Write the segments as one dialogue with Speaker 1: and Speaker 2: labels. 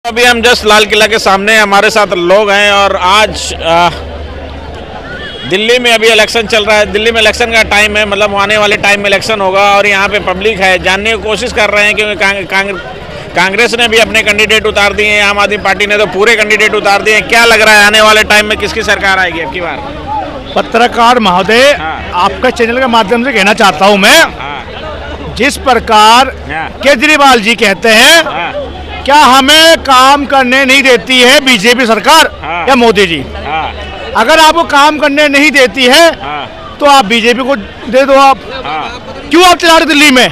Speaker 1: अभी हम जस्ट लाल किला के सामने, हमारे साथ लोग हैं और आज दिल्ली में अभी इलेक्शन चल रहा है। दिल्ली में इलेक्शन का टाइम है, मतलब आने वाले टाइम में इलेक्शन होगा और यहाँ पे पब्लिक है, जानने की कोशिश कर रहे हैं क्योंकि कांग्रेस ने भी अपने कैंडिडेट उतार दिए हैं, आम आदमी पार्टी ने तो पूरे कैंडिडेट उतार दिए हैं। क्या लग रहा है आने वाले टाइम में किसकी सरकार आएगी अब की बार?
Speaker 2: पत्रकार महोदय, आपका चैनल के माध्यम से कहना चाहता हूँ मैं, जिस प्रकार केजरीवाल जी कहते हैं क्या हमें काम करने नहीं देती है बीजेपी सरकार या मोदी जी। अगर आपको काम करने नहीं देती है तो आप बीजेपी को दे दो। आप क्यों आप चला रहे दिल्ली में?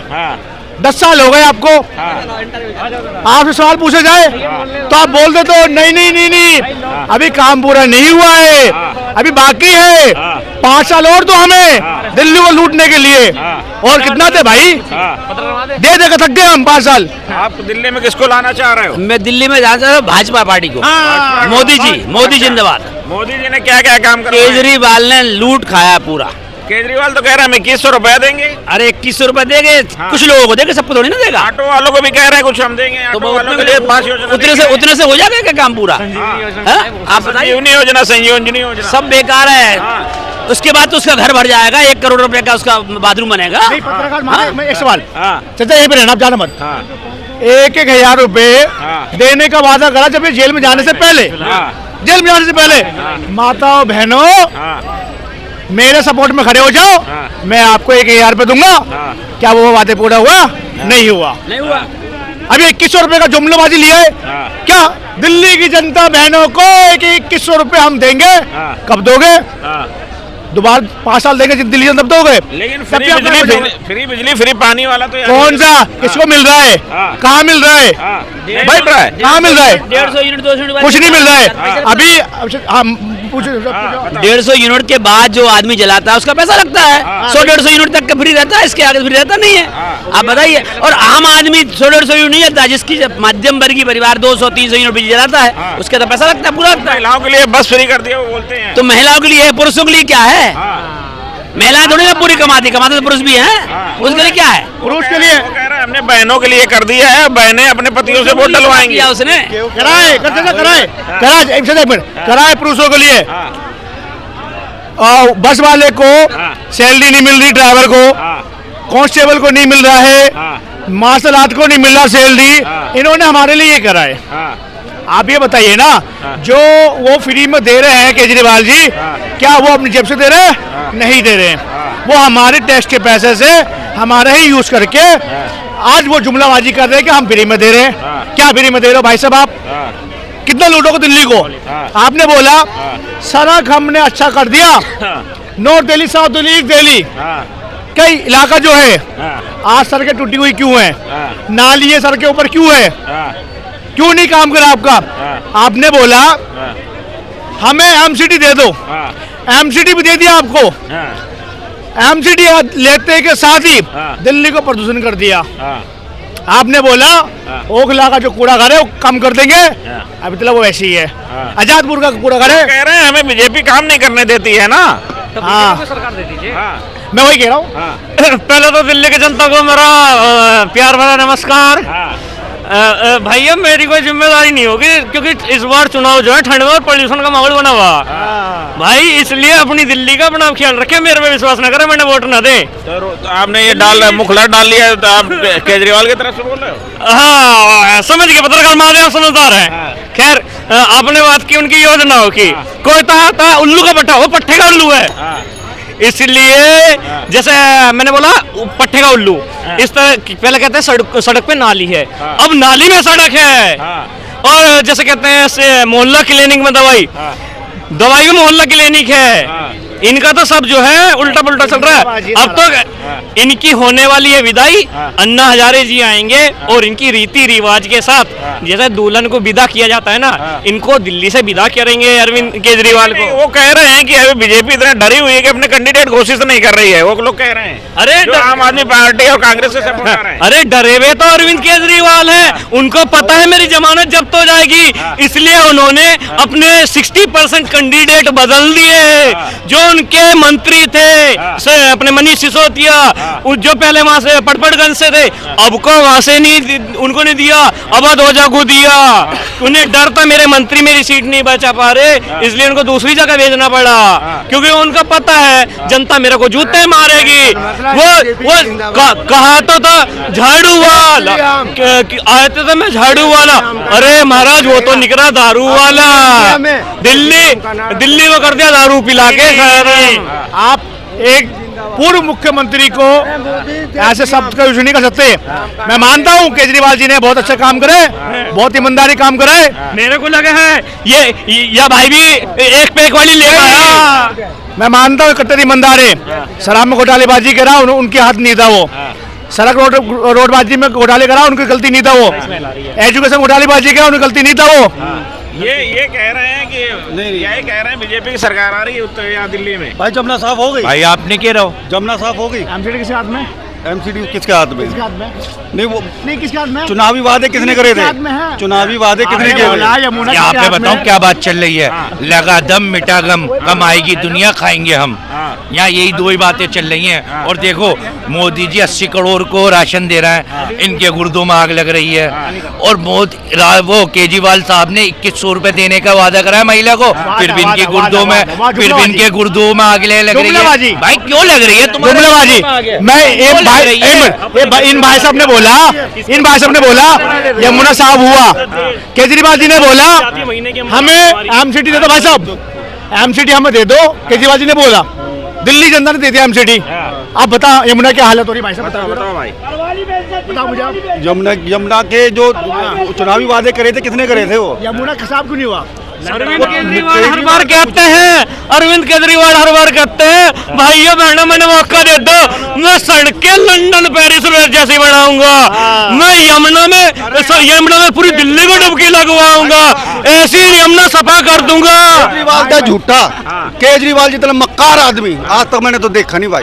Speaker 2: 10 साल हो गए आपको। आपसे सवाल पूछा जाए तो आप बोल दे तो नहीं, अभी काम पूरा नहीं हुआ है, अभी बाकी है 5 साल और तो हमें दिल्ली को लूटने के लिए। और कितना थे भाई? दे देकर थक गए हम 5 साल।
Speaker 1: आप दिल्ली में किसको लाना चाह रहे हो?
Speaker 3: मैं दिल्ली में जाना चाह रहा हूँ भाजपा पार्टी को। मोदी जी, मोदी जिंदाबाद।
Speaker 1: मोदी जी ने क्या क्या काम किया?
Speaker 3: केजरीवाल ने लूट खाया पूरा।
Speaker 1: केजरीवाल तो कह रहा है हम 2100 रुपया देंगे।
Speaker 3: अरे 2100 रुपया देंगे, कुछ लोगों को देंगे, सबको थोड़ी ना देगा।
Speaker 1: ऑटो वालों को भी कह रहे हैं कुछ हम देंगे, ऑटो वालों के लिए 5 योजना
Speaker 3: उतने से हो जाएगा क्या काम पूरा? आप बताइए।
Speaker 1: संजीवनी योजना
Speaker 3: सब बेकार है। उसके बाद तो उसका घर भर जाएगा, 1 करोड़ रुपए का उसका बाथरूम बनेगा।
Speaker 2: मैं एक सवाल, चाचा यहीं पे रहना, आप जाना मत। 1,000 रुपए देने का वादा करा जब ये जेल में जाने से पहले, जेल में जाने से पहले। माताओं बहनों, मेरे सपोर्ट में खड़े हो जाओ, मैं आपको 1,000 रुपए दूंगा। क्या वो वादे पूरा हुआ? नहीं हुआ। अभी 2100 रुपए का जुमलाबाजी लिया है। क्या दिल्ली की जनता बहनों को 2100 रुपए हम देंगे? कब दोगे? दोबारा 5 साल देंगे दिल्ली जनता, तब दोगे?
Speaker 1: लेकिन फ्री बिजली फ्री पानी वाला तो
Speaker 2: कौन सा? किसको मिल रहा है? कहाँ मिल रहा है भाई? कहाँ मिल रहा है?
Speaker 3: 150 यूनिट 200 यूनिट
Speaker 2: कुछ नहीं मिल रहा है अभी। हम
Speaker 3: 150 यूनिट के बाद जो आदमी जलाता है उसका पैसा लगता है। 100-150 यूनिट तक का फ्री रहता है, इसके आगे फ्री रहता नहीं है। आप बताइए। और आम आदमी 100-150 यूनिट नहीं जलता, जिसकी मध्यम वर्गीय परिवार 200-300 यूनिट बिजली जलाता है, उसका तो पैसा लगता है, पूरा लगता है।
Speaker 1: महिलाओं के लिए बस फ्री कर दिया वो बोलते हैं।
Speaker 3: तो महिलाओं के लिए, पुरुषों के लिए क्या है? महिलाएं थोड़ी ना पूरी कमाती तो पुरुष भी हैं। उसके लिए क्या है?
Speaker 2: पुरुष के लिए
Speaker 1: कह रहा है हमने बहनों के लिए कर दिया है, बहनें अपने पतियों से वोट डलवाएंगी।
Speaker 3: उसने
Speaker 2: कराए पुरुषों के लिए। बस वाले को सैलरी नहीं मिल रही, ड्राइवर को, कांस्टेबल को नहीं मिल रहा है, मार्शल आर्ट को नहीं मिल रहा सैलरी। इन्होंने हमारे लिए ये करा है। आप ये बताइए ना, जो वो फ्री में दे रहे हैं केजरीवाल जी, क्या वो अपनी जेब से दे रहे हैं? नहीं दे रहे हैं। वो हमारे टैक्स के पैसे से हमारे ही यूज करके आज वो जुमलाबाजी कर रहे हैं कि हम फ्री में दे रहे हैं। क्या फ्री में दे रहे हो भाई साहब? आप कितने लूटोगे दिल्ली को? आपने बोला सड़क हमने अच्छा कर दिया, north Delhi, south Delhi, east Delhi, कई इलाका जो है आज सड़कें टूटी हुई क्यों है? नाली है सड़क के ऊपर क्यों है? क्यों नहीं काम करा आपका? आपने बोला हमें एमसीडी दे दो, एमसीडी भी दे दिया आपको। एमसीडी लेते के साथ ही दिल्ली को प्रदूषण कर दिया। आपने बोला ओखला का जो कूड़ा घर है वो कम कर देंगे, अभी तो वो वैसे ही है। आजादपुर का कूड़ा घर है,
Speaker 1: कह रहे हैं हमें बीजेपी काम नहीं करने देती है ना।
Speaker 3: सरकार दे दीजिए।
Speaker 2: मैं वही कह रहा हूँ।
Speaker 4: पहले तो दिल्ली की जनता को मेरा प्यार भरा नमस्कार। भैया मेरी कोई जिम्मेदारी नहीं होगी, क्योंकि इस बार चुनाव जो है ठंड में और पोल्यूशन का माहौल बना हुआ भाई, इसलिए अपनी दिल्ली का अपना ख्याल रखें। मेरे पे विश्वास न करें, मैंने वोट न दे।
Speaker 1: तो आपने ये मुखला डाल लिया, तो आप केजरीवाल की तरफ से बोल रहे हो?
Speaker 4: हाँ, समझ के पत्रकार माध्यम समझदार है। खैर, आपने बात की उनकी योजनाओं की। कोई था उल्लू का पट्टा, वो पट्टे का उल्लू है। इसलिए जैसे मैंने बोला पट्टे का उल्लू, इस तरह पहले कहते हैं सड़क पे नाली है, अब नाली में सड़क है। और जैसे कहते हैं मोहल्ला क्लिनिक में दवाई में मोहल्ला क्लिनिक है। इनका तो सब जो है उल्टा पुल्टा चल रहा है। अब तो इनकी होने वाली है विदाई, अन्ना हजारे जी आएंगे और इनकी रीति रिवाज के साथ जैसे दुल्हन को विदा किया जाता है ना, इनको दिल्ली से विदा करेंगे अरविंद केजरीवाल को।
Speaker 1: वो कह रहे हैं कि अभी बीजेपी इतना डरी हुई है कि अपने कैंडिडेट घोषित नहीं कर रही है, वो लोग कह रहे हैं।
Speaker 3: अरे
Speaker 1: आम आदमी पार्टी और कांग्रेस से सपोर्ट कर रहे हैं।
Speaker 3: अरे डरे हुए तो अरविंद केजरीवाल है, उनको पता है मेरी जमानत जब्त हो जाएगी, इसलिए उन्होंने अपने 60% कैंडिडेट बदल दिए हैं। जो
Speaker 4: उनके मंत्री थे अपने मनीष सिसोदिया, जो पहले वहां से पटपड़गंज से थे, अब को वहां से नहीं, उनको नहीं दिया, अवध ओझा को दिया। उन्हें डर था मेरे मंत्री मेरी सीट नहीं बचा पा रहे, इसलिए उनको दूसरी जगह भेजना पड़ा, क्योंकि उनका पता है जनता मेरे को जूते मारेगी। वो कहा तो था झाड़ू वाला, आए थे मैं झाड़ू वाला, अरे महाराज वो तो निकला दारू वाला, दिल्ली को कर दिया दारू पिला के।
Speaker 2: आप एक पूर्व मुख्यमंत्री को ऐसे शब्द का यूज नहीं कर सकते। मैं मानता हूं केजरीवाल जी ने बहुत अच्छा काम करे, बहुत ईमानदारी काम करे।
Speaker 4: मेरे को लगा है ये भाई भी एक पैक वाली ले आया।
Speaker 2: मैं मानता हूँ कट्टर ईमानदार है। शराब में घोटालेबाजी करा उनके हाथ नहीं था, वो सड़क रोडबाजी में घोटाले करा उनकी गलती नहीं था, वो एजुकेशन घोटालेबाजी करा उनकी गलती नहीं था। वो
Speaker 1: ये कह रहे हैं कि यही कह रहे हैं बीजेपी की सरकार आ रही है उत्तर यहाँ दिल्ली में।
Speaker 5: भाई जमुना साफ हो गई,
Speaker 2: भाई आपने कह रहे हो
Speaker 5: जमुना साफ हो गई।
Speaker 2: एमसीडी किसके हाथ में?
Speaker 5: एमसीडी किसके हाथ में?
Speaker 2: किसके हाथ में?
Speaker 5: नहीं वो
Speaker 2: नहीं किसके हाथ में?
Speaker 5: चुनावी वादे किसने करे थे? चुनावी वादे किसने किए थे?
Speaker 2: यहाँ पे बताऊँ क्या बात चल रही है, लगा दम मिटा गम, कम आएगी दुनिया खाएंगे हम। यहाँ यही दो ही बातें चल रही हैं। और देखो मोदी जी 80 करोड़ को राशन दे रहे हैं, इनके गुर्दों में आग लग रही है। और वो केजरीवाल साहब ने 2100 रुपए देने का वादा करा है महिला को, फिर भी इनके गुर्दों में आग लग रही है। भाई क्यों लग रही है तुम्हारी? मैं इन भाई साहब ने बोला यमुना साहब हुआ, केजरीवाल जी ने बोला हमें एमसीडी दे दो। भाई साहब एमसीडी हमें दे दो, केजरीवाल जी ने बोला, दिल्ली जनता ने दे दिया एमसीडी। आप बता यमुना क्या हालत हो रही? भाई साहब बताओ भाई, बताओ मुझे आप।
Speaker 5: यमुना के जो चुनावी वादे करे थे किसने करे थे? वो
Speaker 2: यमुना खसाब क्यों नहीं हुआ?
Speaker 4: अरविंद केजरीवाल हर बार कहते हैं, अरविंद केजरीवाल हर बार कहते हैं भाइयों बहनों मैंने मौका दे दो, मैं सड़कें लंदन पेरिस जैसी बनाऊंगा, मैं यमुना में पूरी दिल्ली को डुबकी लगवाऊंगा, ऐसी यमुना सफा कर दूंगा।
Speaker 5: केजरीवाल का झूठा, केजरीवाल जितना मक्कार आदमी आज तक मैंने तो देखा नहीं भाई,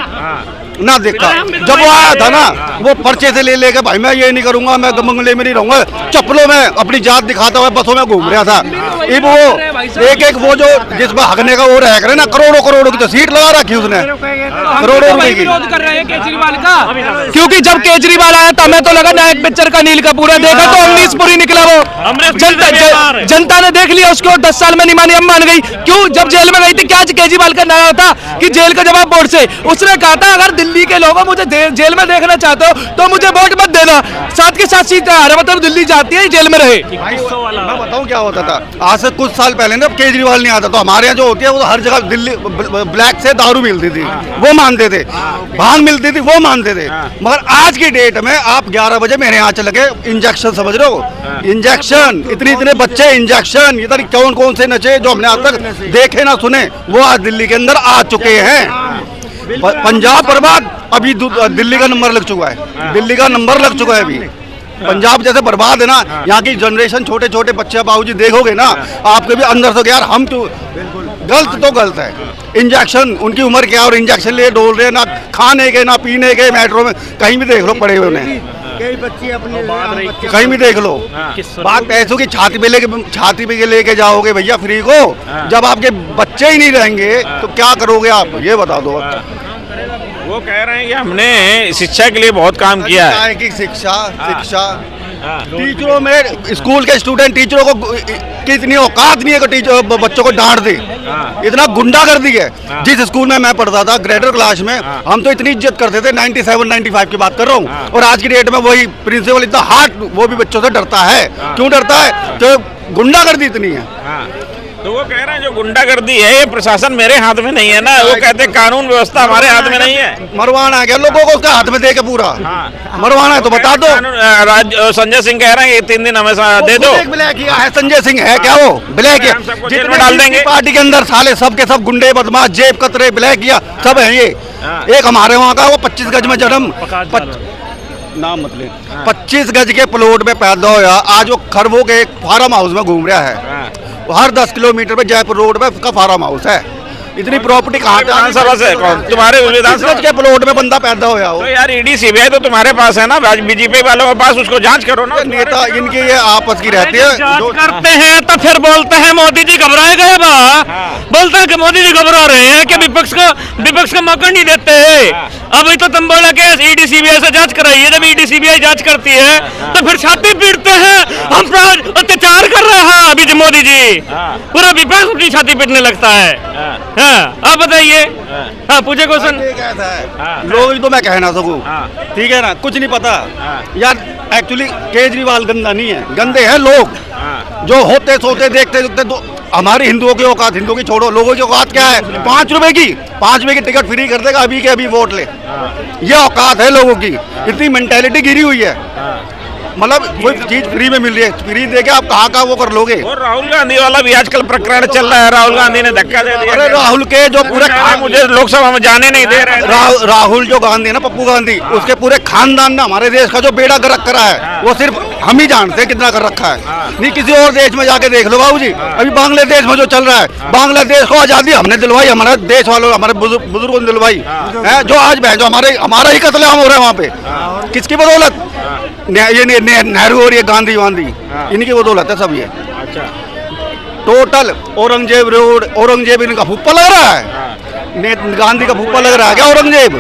Speaker 5: ना देखा। जब वो आया था ना, वो पर्चे से ले लेके भाई मैं ये नहीं करूंगा, मैं बंगले में नहीं रहूंगा, चप्पलों में अपनी जात दिखाता हुआ बसों में घूम रहा था। अब वो एक वो जो जिसमें हगने का वो रह करे ना, करोड़ों की तो सीट लगा रखी उसने, करोड़ों रुपए की।
Speaker 3: कर रहे हैं केजरीवाल का,
Speaker 4: क्योंकि जब केजरीवाल आया था मैं तो लगा नायक पिक्चर का नील का पूरा देखा तो अमरीशपुरी निकला वो। जनता ने देख लिया उसको, 10 साल में नहीं मानी, अब मान गई। क्यों? जब जेल में गई थी क्या केजरीवाल का नारा था कि जेल का जवाब वोट से। उसने कहा था अगर दिल्ली के लोगों मुझे जेल में देखना चाहते हो तो मुझे वोट मत देना, साथ के साथ सीटें आ रहे, मतलब दिल्ली जाती है जेल में रहे।
Speaker 5: मैं बताऊं क्या होता था आज से कुछ साल पहले ना, केजरीवाल नहीं आता तो हमारे यहाँ जो होती है वो हर जगह दिल्ली ब्लैक से दारू मिलती थी, वो मानते थे, भांग मिलती थी, वो मानते थे। मगर आज की डेट में आप 11 बजे मेरे यहाँ चले गए, इंजेक्शन समझ रहे हो, इंजेक्शन, इतने बच्चे इंजेक्शन, इधर कौन से नचे जो हमने आज तक देखे ना सुने, वो आज दिल्ली के अंदर आ चुके हैं। पंजाब बर्बाद, अभी दिल्ली का नंबर लग चुका है, दिल्ली का नंबर लग चुका है अभी। पंजाब जैसे बर्बाद है ना, यहाँ की जनरेशन, छोटे छोटे बच्चे बाबूजी देखोगे ना आपके भी अंदर से यार हम तो गलत है। इंजेक्शन, उनकी उम्र क्या और इंजेक्शन लिए डोल रहे, ना खाने के ना पीने के, मेट्रो में कहीं भी देख लो पड़े हुए उन्हें, कहीं भी देख लो। बात पैसों की छाती पे लेके जाओगे भैया फ्री को, जब आपके बच्चे ही नहीं रहेंगे तो क्या करोगे आप, ये बता दो।
Speaker 1: वो कह रहे हैं कि हमने शिक्षा के लिए बहुत काम किया है।
Speaker 5: कि शिक्षा टीचरों में, स्कूल के स्टूडेंट टीचरों को कितनी औकात नहीं है कि टीचर बच्चों को डांट दे, इतना गुंडागर्दी है। जिस स्कूल में मैं पढ़ता था ग्रेडर क्लास में, हम तो इतनी इज्जत करते थे, 97-95 की बात कर रहा हूँ, और आज की डेट में वही प्रिंसिपल इतना हार्ड, वो भी बच्चों से डरता है। क्यों डरता है? तो गुंडागर्दी इतनी है।
Speaker 1: तो वो कह रहे हैं जो गुंडागर्दी है ये प्रशासन मेरे हाथ में नहीं है ना, वो कहते हैं कानून व्यवस्था हमारे हाथ में नहीं है।
Speaker 5: मरवाना है क्या लोगों को, उसके हाथ में दे के पूरा मरवाना है तो बता दो।
Speaker 1: संजय सिंह कह रहे हैं 3 दिन हमें दे दो।
Speaker 5: ब्लैक किया है संजय सिंह, है क्या वो ब्लैक?
Speaker 1: जितने डाल देंगे
Speaker 5: पार्टी के अंदर साले सब के सब गुंडे बदमाश जेब कतरे ब्लैक किया सब है। ये एक हमारे वहाँ का वो 25 गज में जन्म, नाम मतलब 25 गज के प्लॉट में पैदा होया, आज वो खरबों के एक फार्म हाउस में घूम रहा है। हर 10 किलोमीटर पे जयपुर रोड पे उसका फार्म हाउस है। इतनी प्रॉपर्टी कहाँ पे
Speaker 1: विधानसभा से कौन तुम्हारे विधानसभा
Speaker 5: के प्लॉट में बंदा पैदा होया हो।
Speaker 1: तो यार ईडी सीबीआई तो तुम्हारे पास है ना, बीजेपी वालों के पास, उसको जांच करो ना।
Speaker 5: नेता इनकी ये आपस की रहती है,
Speaker 4: जांच करते हैं तो फिर बोलते हैं मोदी जी घबराए गए बा, बोलते हैं कि मोदी जी घबरा रहे हैं कि विपक्ष का मौका नहीं देते हैं। अभी तो तुम बोला कि ईडी सीबीआई से जांच कराइए, जब ईडी सीबीआई जांच करती है तो फिर छाती पीटते हैं, हम पर अत्याचार कर रहे हैं अभी जो मोदी जी, पूरा विपक्ष अपनी छाती पीटने लगता है। आप बताइए, हाँ पूछे क्वेश्चन।
Speaker 5: लोग तो मैं कह ना सकूं, ठीक है ना, कुछ नहीं पता यार। एक्चुअली केजरीवाल गंदा नहीं है, गंदे हैं लोग जो होते सोते देखते देखते। हमारे हिंदुओं की औकात, हिंदुओं की छोड़ो, लोगों की औकात क्या है? 5 रुपए की टिकट फ्री कर देगा अभी के अभी वोट ले, ये औकात है लोगों की। इतनी मेंटेलिटी गिरी हुई है, मतलब कोई चीज फ्री में मिल रही है, फ्री देके आप कहाँ वो कर लोगे।
Speaker 1: और राहुल गांधी वाला भी आजकल प्रकरण चल रहा है, राहुल गांधी ने धक्का दे दिया।
Speaker 5: अरे राहुल के जो पूरे
Speaker 1: मुझे लोकसभा में जाने नहीं दे रहे।
Speaker 5: राहुल जो गांधी है ना, पप्पू गांधी, उसके पूरे खानदान ने हमारे देश का जो बेड़ा गर्क करा है वो सिर्फ हम ही जानते हैं कितना कर रखा है। नहीं किसी और देश में जाके देख लो बाबूजी। अभी बांग्लादेश में जो चल रहा है, बांग्लादेश को आजादी हमने दिलवाई, हमारे देश वालों, हमारे बुजुर्गों ने दिलवाई है। जो आज बहन जो हमारा ही कत्लेआम हो रहा है वहाँ पे, किसकी बदौलत? ये नेहरू और ये गांधी वांधी, इनकी बदौलत है सब ये।
Speaker 1: अच्छा,
Speaker 5: टोटल औरंगजेब रोड, औरंगजेब इनका फूफा लग रहा है, गांधी का फूफा लग रहा है क्या औरंगजेब?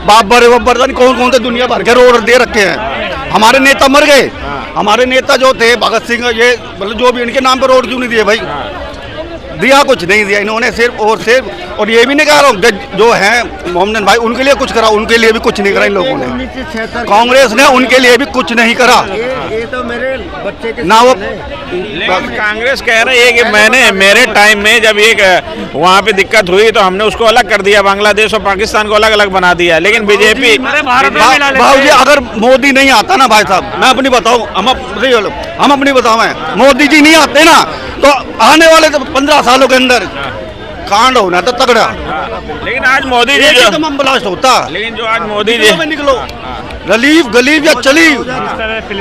Speaker 5: बाबर कौन कौन से दुनिया भर के रोड दे रखे हैं। हमारे नेता मर गए, हमारे नेता जो थे भगत सिंह, ये मतलब जो भी, इनके नाम पे रोड क्यों नहीं दिए भाई? दिया कुछ नहीं दिया इन्होंने, सिर्फ और ये भी नहीं कह रहा हूँ जो है मोहम्मद भाई, उनके लिए कुछ करा, उनके लिए भी कुछ नहीं करा इन लोगों ने। कांग्रेस ने उनके लिए भी कुछ नहीं करा।
Speaker 6: ये तो मेरे बच्चे के
Speaker 5: ना वो,
Speaker 1: लेकिन कांग्रेस कह रही है कि मेरे टाइम में जब एक वहाँ पे दिक्कत हुई तो हमने उसको अलग कर दिया, बांग्लादेश और पाकिस्तान को अलग अलग बना दिया। लेकिन बीजेपी
Speaker 5: भाई अगर मोदी नहीं आता ना भाई साहब, मैं अपनी बताऊँ, हम अपनी बताओ, मोदी जी नहीं आते ना तो आने वाले 15 सालों के अंदर कांड होना तो तगड़ा।
Speaker 1: लेकिन आज मोदी जी
Speaker 5: जो बम ब्लास्ट होता,
Speaker 1: लेकिन जो आज मोदी जी
Speaker 5: निकलो रलीफ गलीफ या चली,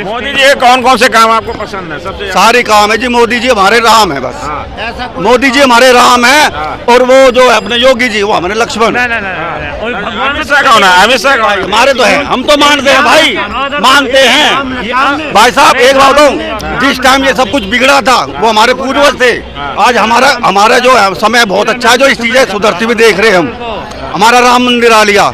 Speaker 1: मोदी जी कौन कौन से काम आपको पसंद है सबसे?
Speaker 5: सारे काम है जी। मोदी जी हमारे राम है, बस मोदी जी हमारे राम है। और वो जो है अपने योगी जी, वो हमारे लक्ष्मण।
Speaker 1: अमित शाह कौन है? अमित शाह कौन है?
Speaker 5: हमारे तो है, हम तो मानते हैं भाई, मानते हैं भाई साहब। एक बात कहूं, जिस टाइम ये सब कुछ बिगड़ा था वो हमारे पूर्वज थे। आज हमारा जो है समय बहुत अच्छा है, जो इस चीजें सुधरती हुई देख रहे हैं हम। हमारा राम मंदिर आ लिया,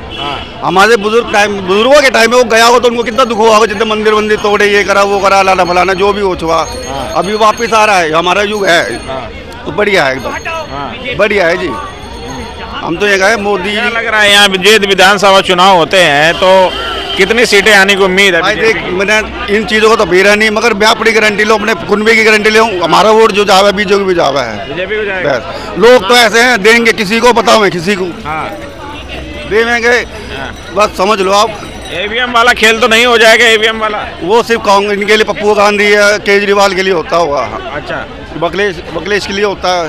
Speaker 5: हमारे बुजुर्गों के टाइम में वो गया हो तो उनको कितना दुख हुआ होगा, जितने मंदिर तोड़े, ये करा वो करा, लाना फलाना जो भी हो चुका, अभी वापिस आ रहा है। हमारा युग है तो बढ़िया है, एकदम बढ़िया है जी। हम तो ये कहे मोदी जी।
Speaker 1: लग रहा है यहाँ विधानसभा चुनाव होते हैं तो कितनी सीटें आने की उम्मीद है?
Speaker 5: भाई देख, मैंने इन चीज़ों को तो बेरा नहीं, मगर मैं अपनी गारंटी लो, अपने कुनबे की गारंटी ले, हमारा वोट जो जावा है बीजेपी भी जावा है।
Speaker 1: बीजेपी को जाएगा।
Speaker 5: लोग तो ऐसे हैं, देंगे किसी को, बताओ मैं किसी को देंगे, बस समझ लो आप।
Speaker 1: ईवीएम वाला खेल तो नहीं हो जाएगा? ईवीएम वाला
Speaker 5: वो सिर्फ कांग्रेस, इनके लिए पप्पू गांधी या केजरीवाल के लिए होता होगा।
Speaker 1: अच्छा,
Speaker 5: बकलेश के लिए होता है।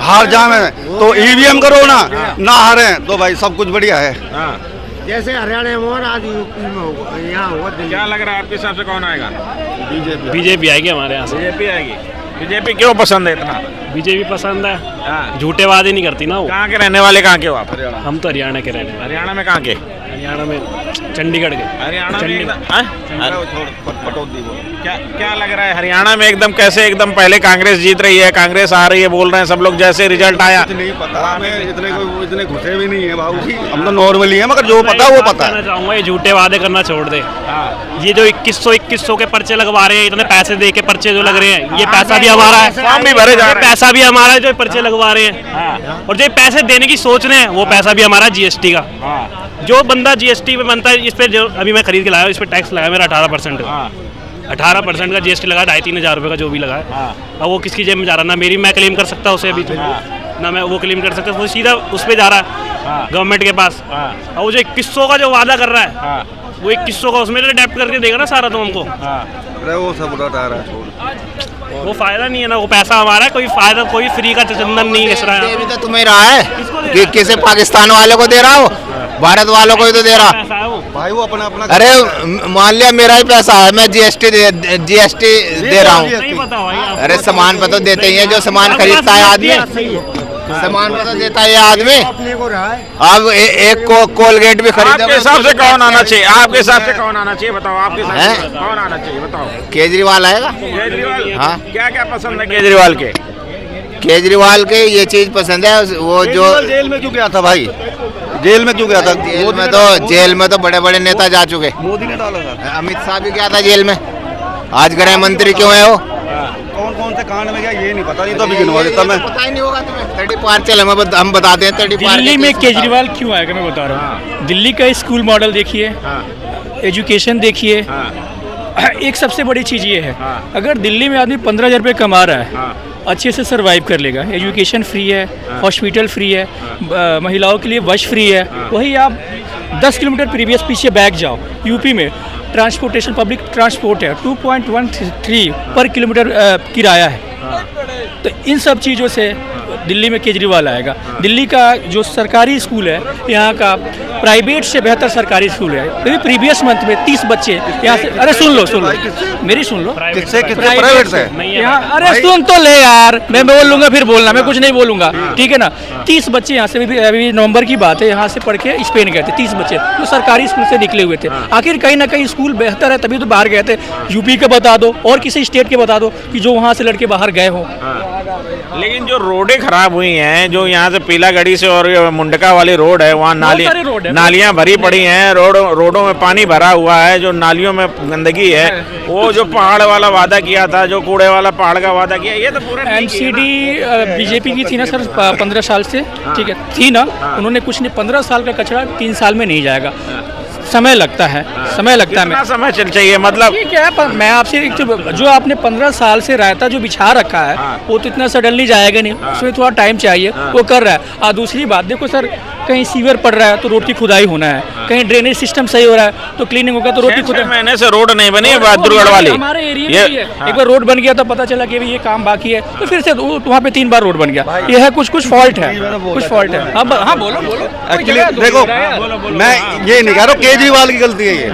Speaker 5: हार जाए तो ईवीएम करो ना हारे तो भाई सब कुछ बढ़िया है।
Speaker 6: जैसे हरियाणा में हुआ, आज यूपी में होगा, यहाँ हुआ।
Speaker 1: क्या लग रहा है आपके हिसाब से कौन आएगा?
Speaker 4: बीजेपी आएगी हमारे यहाँ से।
Speaker 1: बीजेपी आएगी। बीजेपी क्यों पसंद है इतना?
Speaker 4: बीजेपी पसंद है, झूठे वादे नहीं करती ना वो।
Speaker 1: कहाँ के रहने वाले, कहाँ के हो आप?
Speaker 4: हम तो हरियाणा के रहने वाले।
Speaker 1: हरियाणा में कहाँ के?
Speaker 4: हरियाणा में चंडीगढ़ के।
Speaker 1: हरियाणा क्या लग रहा है हरियाणा में एकदम कैसे, एकदम पहले कांग्रेस जीत रही है, कांग्रेस आ रही है बोल रहे हैं सब लोग, जैसे रिजल्ट आया
Speaker 5: नहीं पता, मैं इतने घुसे भी नहीं है बाबू जी, हम तो नॉर्मली है, मगर जो पता वो पता है।
Speaker 4: चाहूंगा ये झूठे वादे करना छोड़ दे। ये जो 2100 के पर्चे लगवा रहे हैं, इतने पैसे दे के पर्चे जो लग रहे हैं, ये पैसा भी हमारा है,
Speaker 1: फॉर्म भी भरे जा रहे हैं,
Speaker 4: पैसा भी हमारा है जो पर्चे लगवा रहे हैं। और जो पैसे देने की सोच रहे हैं वो पैसा भी हमारा जीएसटी का। जो बंदा जीएसटी में बनता है, इस पे जो अभी मैं खरीद के लाया, इस पे टैक्स लगा मेरा 18%। 18% का जीएसटी लगा, 2,500-3 हज़ार रुपये का जो भी लगा है। अब वो किसकी जेब में जा रहा, ना मेरी मैं क्लेम कर सकता उसे अभी तो, ना मैं वो क्लेम कर सकता, वो सीधा उस पर जा रहा है गवर्नमेंट के पास। और वो जो 2100 का जो वादा कर रहा है, वो 2100 का उसमें अडेप्ट करके देगा ना सारा तो हमको।
Speaker 5: वो सब उड़ा रहा है,
Speaker 4: वो फायदा नहीं है ना, वो पैसा हमारा है, कोई फायदा, कोई फ्री का चंदन नहीं घिस रहा है।
Speaker 6: तो तुम्हें रहा है कि किसी पाकिस्तान वाले को दे रहा हो, भारत वालों को ही तो दे रहा
Speaker 5: भाई वो अपना।
Speaker 6: अरे मान लिया मेरा ही पैसा है, मैं जीएसटी दे रहा हूँ।
Speaker 4: नहीं पता भाई,
Speaker 6: अरे सामान पर तो देते ही है, जो सामान खरीदता है आदमी। सामान तो देता है ये आदमी। अब एक कोलगेट भी खरीदा।
Speaker 1: आपके हिसाब से कौन आना चाहिए? आपके हिसाब से कौन आना चाहिए बताओ? आपके हिसाब से कौन आना चाहिए बताओ?
Speaker 6: केजरीवाल आएगा।
Speaker 1: केजरीवाल।
Speaker 6: हाँ।
Speaker 1: क्या क्या पसंद है केजरीवाल के?
Speaker 6: केजरीवाल के ये चीज पसंद है, वो जो
Speaker 5: जेल में क्यों गया था भाई? जेल में क्यों गया था?
Speaker 6: जेल में तो बड़े बड़े नेता जा चुके।
Speaker 5: मोदी ने डाला था।
Speaker 6: अमित शाह भी गया था जेल में। आज गृह मंत्री क्यों है वो?
Speaker 5: कौन कौन से कांड में गया ये नहीं पता, नहीं तो अभी गिनवा देता मैं।
Speaker 6: पता ही नहीं होगा तुम्हें। 30 पार चल हम बताते हैं 30 पार।
Speaker 2: दिल्ली में केजरीवाल क्यों आएगा मैं बता रहा हूँ। दिल्ली का स्कूल मॉडल देखिए, एजुकेशन देखिए। एक सबसे बड़ी चीज़ ये है, अगर दिल्ली में आदमी 15,000 रुपये कमा रहा है, अच्छे से सरवाइव कर लेगा। एजुकेशन फ्री है, हॉस्पिटल फ्री है, महिलाओं के लिए बस फ्री है। वही आप 10 किलोमीटर प्रीवियस पीछे बैक जाओ, यूपी में ट्रांसपोर्टेशन पब्लिक ट्रांसपोर्ट है 2.13 पर किलोमीटर किराया है। तो इन सब चीज़ों से दिल्ली में केजरीवाल आएगा। दिल्ली का जो सरकारी स्कूल है, यहाँ का प्राइवेट से बेहतर सरकारी स्कूल है। अभी प्रीवियस मंथ में 30 बच्चे यहाँ से, अरे सुन लो मेरी सुन लो।
Speaker 5: किससे प्राइवेट से?
Speaker 2: यहाँ अरे सुन तो ले यार, मैं बोल लूँगा फिर बोलना, मैं कुछ नहीं बोलूँगा, ठीक है ना। 30 बच्चे यहाँ से भी अभी नवंबर की बात है, यहाँ से पढ़ के स्पेन गए थे 30 बच्चे, जो सरकारी स्कूल से निकले हुए थे। आखिर कहीं ना कहीं स्कूल बेहतर है तभी तो बाहर गए थे। यूपी के बता दो और किसी स्टेट के बता दो कि जो वहाँ से लड़के बाहर गए हो।
Speaker 1: लेकिन जो रोडें खराब हुई हैं, जो यहाँ से पीलागढ़ी से और मुंडका वाली रोड है, वहाँ नालियाँ भरी पड़ी हैं, रोडों में पानी भरा हुआ है, जो नालियों में गंदगी है। वो जो पहाड़ वाला वादा किया था, जो कूड़े वाला पहाड़ का वादा किया, ये तो पूरा
Speaker 2: एमसीडी बीजेपी की थी ना सर 15 साल से, ठीक है थी ना। उन्होंने कुछ नहीं, 15 साल का कचरा 3 साल में नहीं जाएगा, समय लगता है, समय लगता है।
Speaker 1: समय चल चाहिए मतलब
Speaker 2: ठीक है, पर मैं आपसे जो आपने 15 साल से रायता जो बिछा रखा है, वो तो इतना सडनली जाएगा नहीं, उसमें थोड़ा टाइम चाहिए, वो कर रहा है। और दूसरी बात देखो सर, कहीं सीवर पड़ रहा है तो रोड की खुदाई होना है, कहीं ड्रेनेज सिस्टम सही हो रहा है तो क्लीनिंग होगा तो रोड की खुदाई।
Speaker 1: महीने से रोड नहीं बनी है बहादुरगढ़ वाली,
Speaker 2: हमारे एरिया में है। एक बार रोड बन गया तो पता चला कि ये काम बाकी है, तो फिर से वहाँ पे 3 बार रोड बन गया। ये है कुछ फॉल्ट है, कुछ फॉल्ट है। हाँ बोलो।
Speaker 5: एक्चुअली देखो, मैं ये नहीं कह रहा हूँ केजरीवाल की गलती है ये।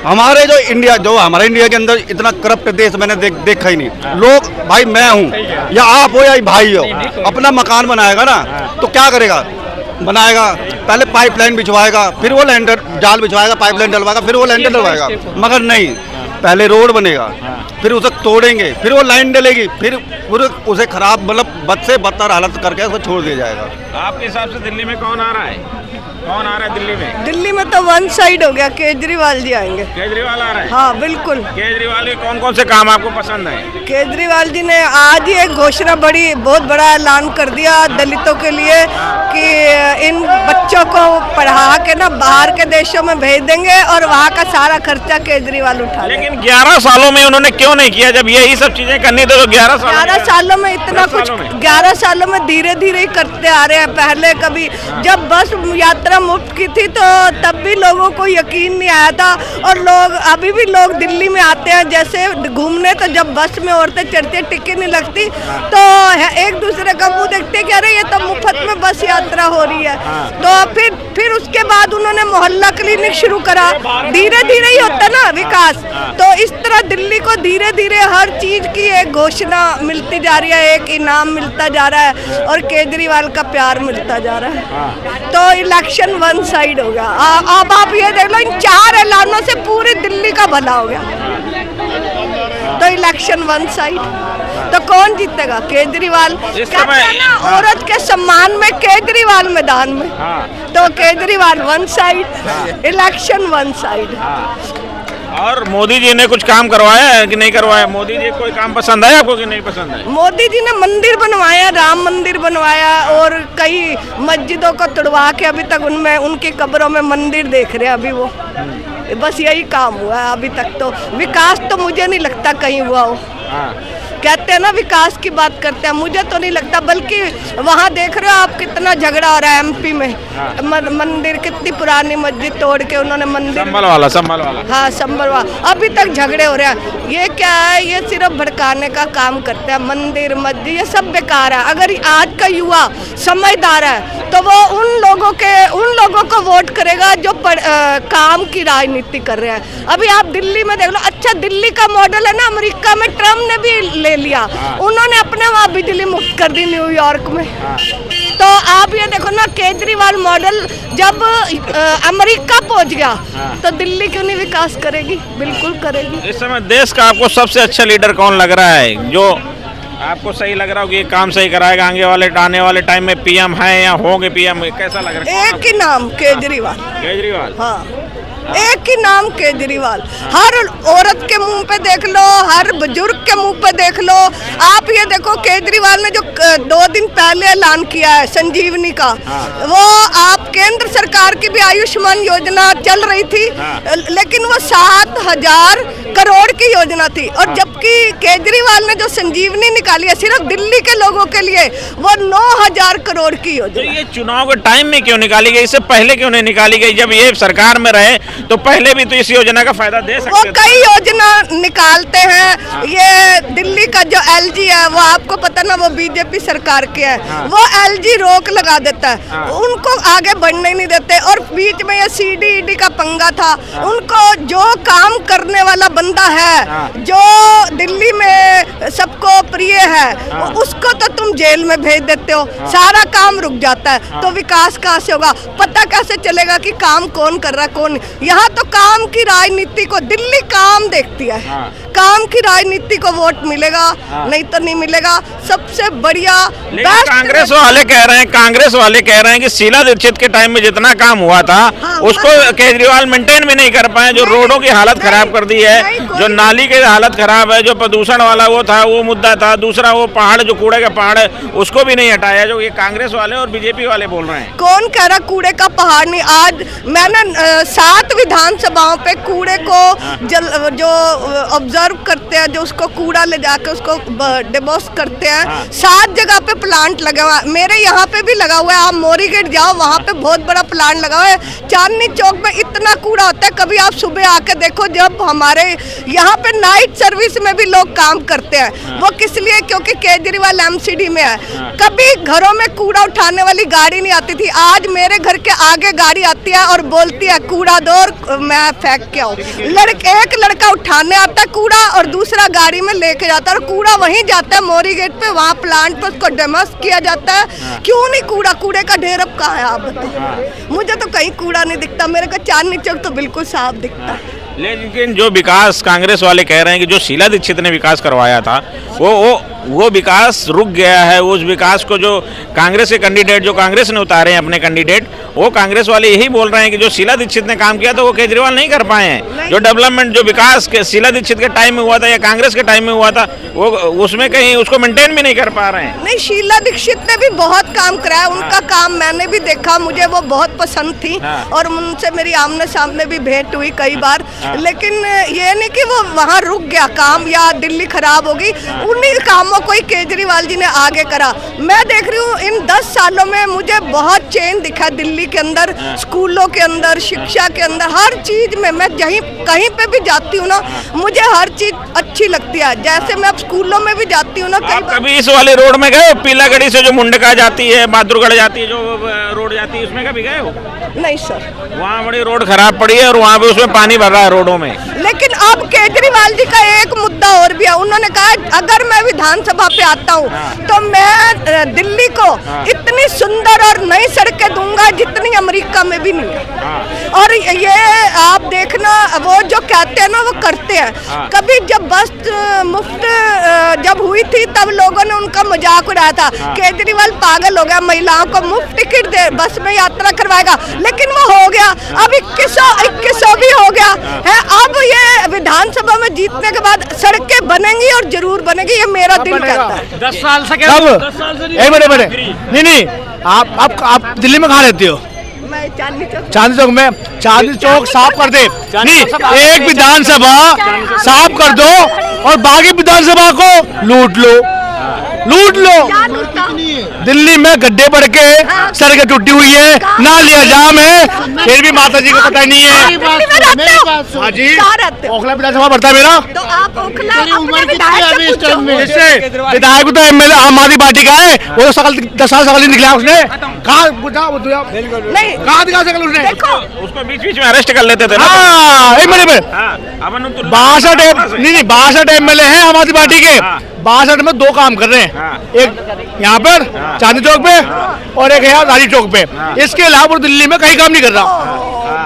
Speaker 5: हमारे जो हमारे इंडिया के अंदर इतना करप्ट देश मैंने देखा ही नहीं। लोग भाई, मैं हूँ या आप हो या भाई हो, अपना मकान बनाएगा ना तो क्या करेगा? बनाएगा पहले पाइपलाइन बिछवाएगा, फिर वो लैंडर जाल बिछवाएगा, पाइपलाइन डलवाएगा, फिर वो लैंडर डलवाएगा। मगर नहीं, पहले रोड बनेगा, फिर उसे तोड़ेंगे, फिर वो लाइन डलेगी, फिर उसे खराब मतलब बद से बदतर हालत करके उसे छोड़ दिया जाएगा।
Speaker 1: आपके हिसाब से दिल्ली में कौन आ रहा है? कौन आ रहा है दिल्ली में?
Speaker 7: दिल्ली में तो वन साइड हो गया, केजरीवाल जी आएंगे।
Speaker 1: केजरीवाल आ रहा है?
Speaker 7: हाँ बिल्कुल।
Speaker 1: केजरीवाल के कौन कौन से काम आपको पसंद है?
Speaker 7: केजरीवाल जी ने आज ही एक घोषणा बहुत बड़ा ऐलान कर दिया दलितों के लिए कि इन बच्चों को पढ़ा के ना बाहर के देशों में भेज देंगे और वहाँ का सारा खर्चा केजरीवाल उठा लेंगे।
Speaker 1: लेकिन 11 सालों में उन्होंने क्यों नहीं किया? जब यही सब चीजें करनी थी तो 11
Speaker 7: सालों में इतना कुछ, 11 सालों में धीरे धीरे ही करते आ रहे हैं। पहले कभी जब बस यात्रा मुफ्त की थी तो तब भी लोगों को यकीन नहीं आया था, और लोग अभी भी लोग दिल्ली में आते हैं जैसे घूमने, तो जब बस में औरतें चढ़ती टिकट नहीं लगती तो एक दूसरे का मुंह देखते कि अरे ये तो मुफ्त में बस यात्रा हो रही है। तो फिर उसके बाद उन्होंने मोहल्ला क्लिनिक शुरू करा। धीरे धीरे ही होता ना विकास, तो इस तरह दिल्ली को धीरे धीरे हर चीज की एक घोषणा मिलती जा रही है, एक इनाम मिलता जा रहा है और केजरीवाल का प्यार मिलता जा रहा है। तो इलेक्शन वन साइड हो गया। अब आप ये देख लो, इन 4 ऐलानों से पूरी दिल्ली का भला हो गया। तो इलेक्शन वन साइड, तो कौन जीतेगा? केजरीवाल। कहते हैं ना, औरत के सम्मान में केजरीवाल मैदान में, तो Kejriwal one side, election one side.
Speaker 1: और मोदी जी ने कुछ काम करवाया है कि नहीं करवाया? मोदी जी कोई काम पसंद है आपको कि नहीं पसंद है?
Speaker 7: मोदी जी ने मंदिर बनवाया, राम मंदिर बनवाया, और कई मस्जिदों को तोड़वा के अभी तक उनमें उनकी कब्रों में मंदिर देख रहे हैं अभी वो। बस यही काम हुआ है अभी तक। तो विकास तो मुझे नहीं लगता कहीं हुआ हो। कहते हैं ना विकास की बात करते हैं, मुझे तो नहीं लगता। बल्कि वहाँ देख रहे हो आप कितना झगड़ा हो रहा है एमपी में। मंदिर, कितनी पुरानी मस्जिद तोड़ के उन्होंने मंदिर, संभल वाला हाँ संभल वाला, अभी तक झगड़े हो रहे हैं। ये क्या है? ये सिर्फ भड़काने का काम करते हैं। मंदिर मस्जिद ये सब बेकार है। अगर आज का युवा समझदार है तो वो उन लोगों को वोट करेगा जो काम की राजनीति कर रहे हैं। अभी आप दिल्ली में देख लो। अच्छा, दिल्ली का मॉडल है ना, अमेरिका में ट्रम्प ने भी ले लिया। उन्होंने अपने वहाँ बिजली मुफ्त कर दी न्यूयॉर्क में। तो आप ये देखो ना, केजरीवाल मॉडल जब अमेरिका पहुंच गया तो दिल्ली क्यों नहीं विकास करेगी? बिल्कुल करेगी।
Speaker 1: इस समय देश का आपको सबसे अच्छा लीडर कौन लग रहा है, जो आपको सही लग रहा हो कि ये काम सही कराएगा, आने वाले टाइम में पीएम है या होंगे पीएम, कैसा लग रहा है?
Speaker 7: एक ही नाम, केजरीवाल।
Speaker 1: केजरीवाल,
Speaker 7: हाँ, एक ही नाम केजरीवाल। हर औरत के मुंह पे देख लो, हर बुजुर्ग के मुंह पे देख लो। आप ये देखो, केजरीवाल ने जो 2 दिन पहले ऐलान किया है संजीवनी का, वो आप केंद्र सरकार की भी आयुष्मान योजना चल रही थी, लेकिन वो 7,000 करोड़ की योजना थी, और जबकि केजरीवाल ने जो संजीवनी निकाली है सिर्फ दिल्ली के लोगों के लिए, वो 9,000 करोड़ की योजना।
Speaker 1: तो ये चुनाव के टाइम में क्यों निकाली गई, इससे पहले क्यों नहीं निकाली गई? जब ये सरकार में रहे तो पहले भी तो इस योजना का फायदा दे सकते थे।
Speaker 7: वो कई योजना निकालते हैं। ये दिल्ली का जो एलजी है, वो आपको पता ना, वो बीजेपी सरकार के है। वो एलजी रोक लगा देता है, उनको आगे बढ़ने नहीं देते। और बीच में ये सीडीईडी का पंगा था। उनको जो काम करने वाला बंदा है, जो दिल्ली में सबको प्रिय है, उसको तो तुम जेल में भेज देते हो, सारा काम रुक जाता है। तो विकास कहाँ से होगा? पता कैसे चलेगा कि काम कौन कर रहा है, कौन? यहाँ तो काम की राजनीति को, दिल्ली काम देखती है, काम की राजनीति को वोट मिलेगा, नहीं तो नहीं मिलेगा। सबसे बढ़िया
Speaker 1: कांग्रेस वाले कह रहे हैं कि शीला दीक्षित के टाइम में जितना काम हुआ था, उसको केजरीवाल मेंटेन भी नहीं कर पाए। जो रोडों की हालत खराब कर दी है, जो नाली की हालत खराब है, जो प्रदूषण वाला वो था, वो मुद्दा था। दूसरा वो पहाड़, जो कूड़े का पहाड़ है, उसको भी नहीं हटाया, जो ये कांग्रेस वाले और बीजेपी वाले बोल रहे हैं।
Speaker 7: कौन कह रहा कूड़े का पहाड़ नहीं? आज मैंने 7 विधानसभाओं पे कूड़े को जो ऑब्जर्व करते हैं, जो उसको कूड़ा ले जाके उसको डिस्पोज करते हैं, 7 जगह पे प्लांट लगा हुआ है। मेरे यहाँ पे भी लगा हुआ है, आप मोरी गेट जाओ, वहाँ पे बहुत बड़ा प्लांट लगा हुआ है। चांदनी चौक में इतना कूड़ा होता है, कभी आप सुबह आके देखो। जब हमारे यहाँ पे नाइट सर्विस में भी लोग काम करते हैं, वो किस लिए? क्योंकि केजरीवाल एमसीडी में है। कभी घरों में कूड़ा उठाने वाली गाड़ी नहीं आती थी, आज मेरे घर के आगे गाड़ी आती है और बोलती है कूड़ा दो, और मैं फेंक के आऊं। एक लड़का उठाने आता है कूड़ा और दूसरा गाड़ी में लेके जाता है, और कूड़ा वहीं जाता है मोरी गेट पे, वहाँ प्लांट पे उसको डेमोस किया जाता है। क्यों नहीं? कूड़े का ढेर अब कहाँ है आप बताओ? मुझे तो कहीं कूड़ा नहीं दिखता, मेरे को चांदनी चौक तो बिल्कुल साफ दिखता है।
Speaker 1: लेकिन जो विकास कांग्रेस वाले कह रहे हैं कि जो शीला दीक्षित ने विकास करवाया था, वो विकास रुक गया है। उस विकास को जो कांग्रेस के कैंडिडेट, जो कांग्रेस ने उतारे हैं अपने कैंडिडेट, वो कांग्रेस वाले यही बोल रहे हैं कि जो शीला दीक्षित ने काम किया था वो केजरीवाल नहीं कर पाए हैं। जो डेवलपमेंट, जो विकास के शीला दीक्षित के टाइम में हुआ था या कांग्रेस के टाइम में हुआ था, वो उसमें कहीं उसको मेंटेन भी नहीं कर पा रहे हैं।
Speaker 7: नहीं, शीला दीक्षित ने भी बहुत काम कराया, उनका काम मैंने भी देखा, मुझे वो बहुत पसंद थी, और उनसे मेरी आमने सामने भी भेंट हुई कई बार। लेकिन ये नहीं कि वो वहाँ रुक गया काम या दिल्ली खराब होगी, उन्हीं कामों को ही केजरीवाल जी ने आगे करा। मैं देख रही हूँ इन 10 सालों में मुझे बहुत चेंज दिखा दिल्ली के अंदर, स्कूलों के अंदर, शिक्षा के अंदर, हर चीज में। मैं कहीं पे भी जाती हूँ ना, मुझे हर चीज अच्छी लगती है। जैसे मैं अब स्कूलों में भी जाती हूँ ना,
Speaker 1: कभी इस वाले रोड में गए? पीलागढ़ी से जो मुंडका जाती है, बहादुरगढ़ जाती है, जो रोड जाती है, उसमें कभी गए हो?
Speaker 7: नहीं सर,
Speaker 1: वहाँ बड़ी रोड खराब पड़ी है और वहाँ पे उसमें पानी भर रहा है रोडों में।
Speaker 7: लेकिन अब केजरीवाल जी का एक मुद्दा और भी है। उन्होंने कहा अगर मैं विधानसभा पे आता हूँ तो मैं दिल्ली को इतनी सुंदर और नई सड़कें दूंगा जितनी अमेरिका में भी नहीं है। और ये आप देखना, वो जो कहते हैं ना वो करते हैं। कभी जब बस मुफ्त जब हुई थी तब लोगों ने उनका मजाक उड़ाया था, केजरीवाल पागल हो गया, महिलाओं को मुफ्त टिकट दे, बस में यात्रा करवाएगा। लेकिन वो हो गया, अब 2100 भी हो गया है। अब ये विधानसभा में जीतने के बाद सड़कें बनेंगी और जरूर बनेगी, ये मेरा दिल कहता है।
Speaker 4: 10 साल से
Speaker 2: नहीं, आप दिल्ली में कहाँ रहते हो?
Speaker 7: मैं
Speaker 2: चांदनी चौक में। चांदनी चौक साफ कर दे, नहीं एक विधानसभा साफ कर दो और बाकी विधानसभा को लूट लो। दिल्ली में गड्ढे पड़ के सड़कें टूटी हुई है, नालियां जाम है, फिर भी माता जी को पता नहीं है। हाँ जी, ओखला विधानसभा पड़ता है मेरा।
Speaker 7: तो आप ओखला
Speaker 2: विधायक तो एमएलए आम आदमी पार्टी का है, वो तो 10 साल सकल नहीं निकला उसने। कहाँ दिखा सकल उसने?
Speaker 7: देखो
Speaker 1: उसको बीच बीच में अरेस्ट कर लेते थे ना।
Speaker 2: हाँ, एक मिनट में
Speaker 1: अपन तो
Speaker 2: 62 MLA हैं आम आदमी पार्टी के। 62 में 2 काम कर रहे हैं, एक यहाँ पर चांदनी चौक पे और एक यहाँ राजी चौक पे। इसके अलावा वो दिल्ली में कहीं काम नहीं कर रहा।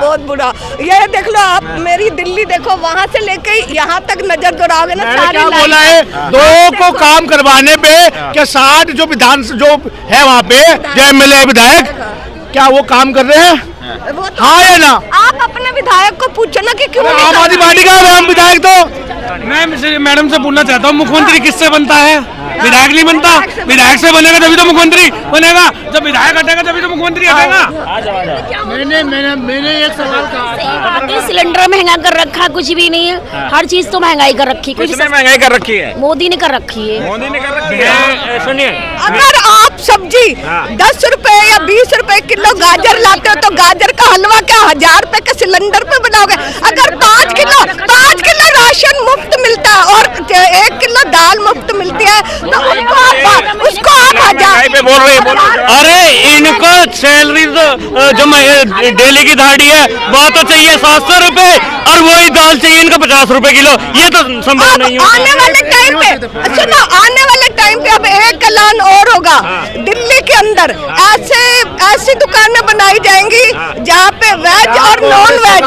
Speaker 7: बहुत बुरा। ये देख लो आप, मेरी दिल्ली देखो, वहाँ से लेके यहाँ तक नजर दौड़ाओगे ना,
Speaker 2: मैंने
Speaker 7: सारी
Speaker 2: क्या
Speaker 7: लाइन-
Speaker 2: बोला है, 2 को काम करवाने पे क्या 60 जो विधान जो है वहाँ पे जो MLA विधायक, क्या वो काम कर रहे हैं?
Speaker 7: वो तो
Speaker 2: हाँ या ना?
Speaker 7: आप अपने विधायक को पूछो ना कि क्यों नहीं
Speaker 2: आम
Speaker 7: कर
Speaker 2: आदमी
Speaker 7: रहे?
Speaker 2: पार्टी का है हम विधायक तो।
Speaker 4: मैं मैडम से पूछना चाहता हूँ, मुख्यमंत्री किससे बनता है? विधायक नहीं बनता। विधायक से बनेगा तभी तो मुख्यमंत्री बनेगा, जब विधायक हटेगा तभी तो मुख्यमंत्री हटेगा।
Speaker 2: मैंने एक सवाल कहा,
Speaker 8: आगे सिलेंडर महंगा कर रखा, कुछ भी नहीं है, हर चीज तो महंगाई कर रखी, कुछ
Speaker 1: किसने महंगाई कर रखी है?
Speaker 8: मोदी ने कर रखी है।
Speaker 1: मोदी ने कर रखी है। सुनिए,
Speaker 7: अगर आप सब्जी 10 रुपए या 20 रुपए किलो गाजर लाते हो तो गाजर का हलवा क्या 1000 रुपए के सिलेंडर पे बनाओगे? अगर 5 किलो राशन मुफ्त मिलता है और 1 किलो दाल मुफ्त मिलती है तो उसको आप
Speaker 1: महंगाई पे बोल रहे हैं।
Speaker 4: अरे इनको सैलरी तो जो डेली की दाढ़ी है वो तो चाहिए 700 रुपए, और वही दाल चाहिए इनको 50 रुपए किलो। ये तो संभव नहीं है।
Speaker 7: आने वाले टाइम पे सुनो, आने वाले टाइम पे अब एक ऐलान और होगा, दिल्ली के अंदर ऐसी दुकानें बनाई जाएंगी जहाँ पे वेज और नॉन वेज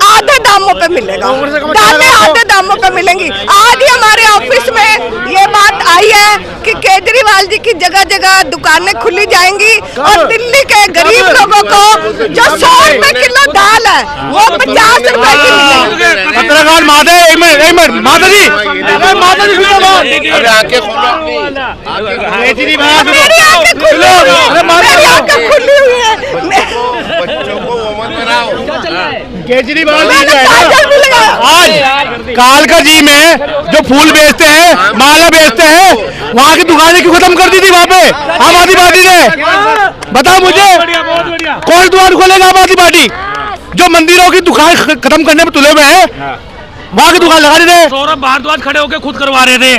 Speaker 7: आधे दामों पे मिलेगा, दालें आधे दामों पे मिलेंगी। आज ही हमारे ऑफिस में ये बात आई है कि केजरीवाल जी की जगह जगह दुकानें खुली जाएंगी और दिल्ली के गरीब लोगों को जो 100 रुपए किलो दाल है वो 50 रुपए की मिलेगी।
Speaker 2: पत्रकार माता एक मिनट माता जी सुनो बात।
Speaker 6: अरे आंखें खोलो।
Speaker 7: मेरी आंखें खुली हुई है, मेरी आंखें खुली हुई है।
Speaker 6: बच्चों को वो मत कराओ।
Speaker 2: केजरीवाल जी
Speaker 7: मैंने
Speaker 2: जो है
Speaker 7: काजल भी
Speaker 2: ना,
Speaker 7: लगाया।
Speaker 2: आज कालका जी में जो फूल बेचते हैं, माला बेचते हैं, वहाँ की दुकानें क्यों खत्म कर दी थी वहाँ पे आम आदमी पार्टी ने? बताओ मुझे, कौन दुकान खोलेगा आम आदमी पार्टी? जो मंदिरों की दुकान खत्म करने में तुले हुए हैं, वहाँ की दुकान लगा रहे थे।
Speaker 4: सौरभ भारद्वाज खड़े होकर खुद करवा रहे थे,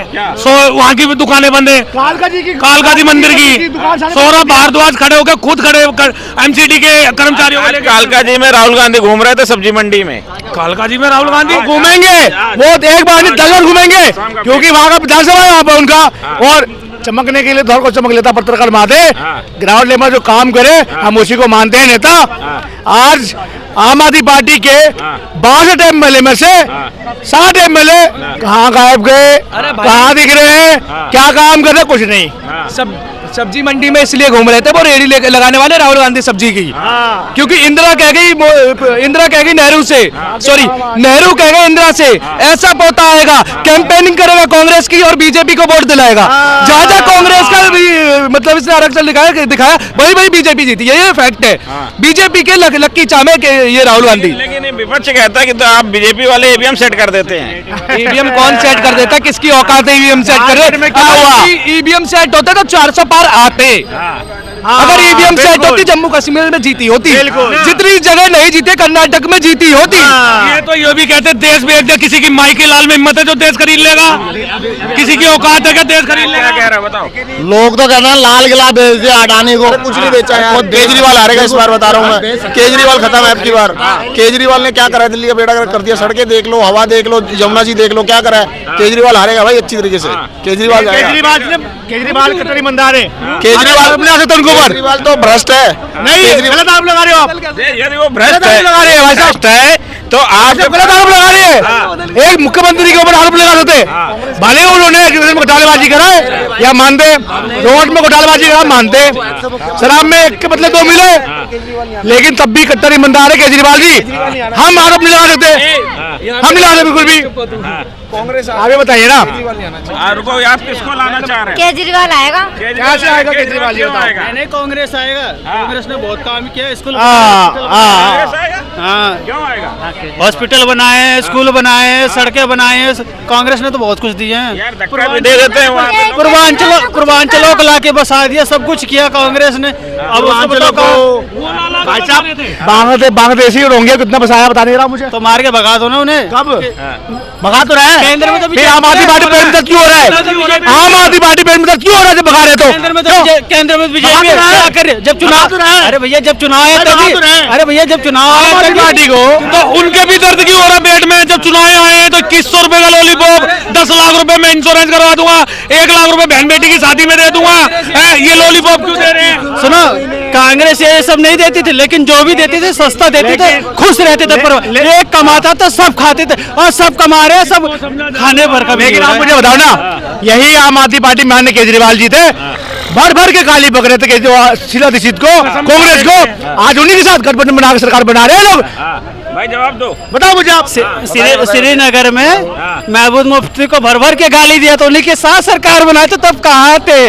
Speaker 4: वहाँ की भी दुकानें बंद है। कालका जी मंदिर की सौरभ भारद्वाज खड़े होकर खुद खड़े होकर MCD के कर्मचारियों को
Speaker 1: कालका जी में राहुल गांधी घूम रहे थे सब्जी मंडी में।
Speaker 4: कालका जी में राहुल गांधी
Speaker 2: घूमेंगे, वो एक बार नहीं 10 बार घूमेंगे, क्योंकि वहाँ का विधानसभा है वहाँ पे उनका। और चमकने के लिए धौर को चमक लेता पत्रकार माते, ग्राउंड लेवल जो काम करे हम उसी को मानते हैं नेता। आज आम आदमी पार्टी के 62 MLA में से 60 MLA कहाँ गायब गए, कहाँ दिख रहे हैं, क्या काम कर रहे, कुछ नहीं।
Speaker 9: सब्जी मंडी में इसलिए घूम रहे थे वो रेडी लगाने वाले राहुल गांधी सब्जी की, क्योंकि इंदिरा कह गई नेहरू से, सॉरी नेहरू कह गए इंदिरा से, ऐसा पोता आएगा कैंपेनिंग करेगा कांग्रेस की और बीजेपी को वोट दिलाएगा। जहाँ जहाँ कांग्रेस का मतलब इसने आरक्षण दिखाया वही वही बीजेपी जीती है, ये फैक्ट है। बीजेपी के लक्की चामे के ये राहुल गांधी।
Speaker 1: लेकिन विपक्ष कहता है कि तो आप बीजेपी वाले EVM सेट कर देते हैं।
Speaker 9: ईवीएम कौन सेट कर देता है? किसकी औकात है ईवीएम सेट करे? क्या हुआ? ईवीएम सेट होता तो 400 पार आते। अगर ईवीएम सेट होती जम्मू कश्मीर में जीती होती, जितनी जगह नहीं जीते कर्नाटक में जीती होती।
Speaker 4: ये तो ये भी कहते देश बेच दे, किसी की माई के लाल में हिम्मत है जो देश खरीद लेगा, किसी की औकात है क्या देश खरीद लेगा?
Speaker 1: क्या कह रहा है बताओ।
Speaker 6: लोग तो कहते हैं लाल किला बेच दिया अडानी को, कुछ नहीं बेचा है। वो केजरीवाल हारेगा इस बार, बता रहा हूँ मैं। केजरीवाल खत्म है अब की बार। केजरीवाल ने क्या करा है दिल्ली का बेड़ा कर दिया, सड़कें देख लो, हवा देख लो, यमुना जी देख लो, क्या करा है। केजरीवाल हारेगा भाई अच्छी तरीके से। केजरीवाल
Speaker 2: केजरीवाल कट्टर ईमानदार है।
Speaker 6: केजरीवाल तो भ्रष्ट है।
Speaker 2: नहीं, गलत आरोप लगा रहे हो आप।
Speaker 1: यदि वो भ्रष्ट है तो आप
Speaker 2: गलत आरोप लगा रहे हैं। एक मुख्यमंत्री के ऊपर आरोप लगा देते, भले उन्होंने घोटालेबाजी करा है या मानते, रोड में घोटालेबाजी करा मानते, शराब में एक के बदले 2 मिले, लेकिन तब भी कट्टर ईमानदार है केजरीवाल जी। हम आरोप नहीं लगा सकते, हम नहीं लगा सकते बिल्कुल भी। कांग्रेस आगे बताइए ना,
Speaker 1: रुको, आप किसको लाना चाह रहे हैं?
Speaker 8: केजरीवाल आएगा।
Speaker 2: कैसे आएगा केजरीवाल जी?
Speaker 9: नहीं कांग्रेस आएगा, कांग्रेस ने बहुत काम किया, स्कूल
Speaker 1: क्यों आएगा?
Speaker 9: हॉस्पिटल बनाए, स्कूल बनाए, सड़कें बनाए, कांग्रेस ने तो बहुत कुछ दिए हैं।
Speaker 1: यार धक्का भी दे देते हैं वहाँ पे।
Speaker 9: पूर्वांचलों को लाके बसा दिया, सब कुछ किया कांग्रेस ने। अब
Speaker 2: बांग्लादेशी रोहिंग्या कितना बसाया बता नहीं रहा मुझे।
Speaker 9: तो मार के भगा दो ना उन्हें।
Speaker 2: कब भगा तो रहा है
Speaker 9: केंद्र में तो
Speaker 2: फिर आम आदमी पार्टी पेड़ में क्यों हो रहा है? आम आदमी पार्टी पेड़ में क्यों हो रहा है जब भगा रहे तो
Speaker 3: केंद्र में बीजेपी क्या कर रहे जब चुनाव, अरे भैया जब चुनाव आया तभी, अरे भैया जब चुनाव आया तभी
Speaker 2: पार्टी को
Speaker 4: तो उनके भी दर्द क्यों हो रहा पेट में? जब चुनाव आए तो 2100 रुपए का लॉलीपॉप, 10 लाख रुपए में इंश्योरेंस करवा दूंगा, 1 लाख रुपए बहन बेटी की शादी में दे दूंगा, ये लॉलीपॉप क्यों दे रहे हैं?
Speaker 3: सुनो, कांग्रेस ये सब नहीं देती थी, लेकिन जो भी देते थे सस्ता देते थे, खुश रहते थे। पर एक कमाता तो सब खाते थे, और सब कमा रहे, सब खाने भर का।
Speaker 2: लेकिन आप मुझे बताओ ना, यही आम आदमी पार्टी में आने केजरीवाल जी थे, भर भर के गाली बक रहे थे शीला दीक्षित को, कांग्रेस को। आज उन्हीं के साथ गठबंधन बना के सरकार बना रहे हैं लोग।
Speaker 1: भाई जवाब दो,
Speaker 2: बताओ मुझे आप।
Speaker 3: श्रीनगर में महबूब मुफ्ती को भर भर के गाली दिया तो उन्हीं के साथ सरकार बनाए, तो तब कहाँ थे?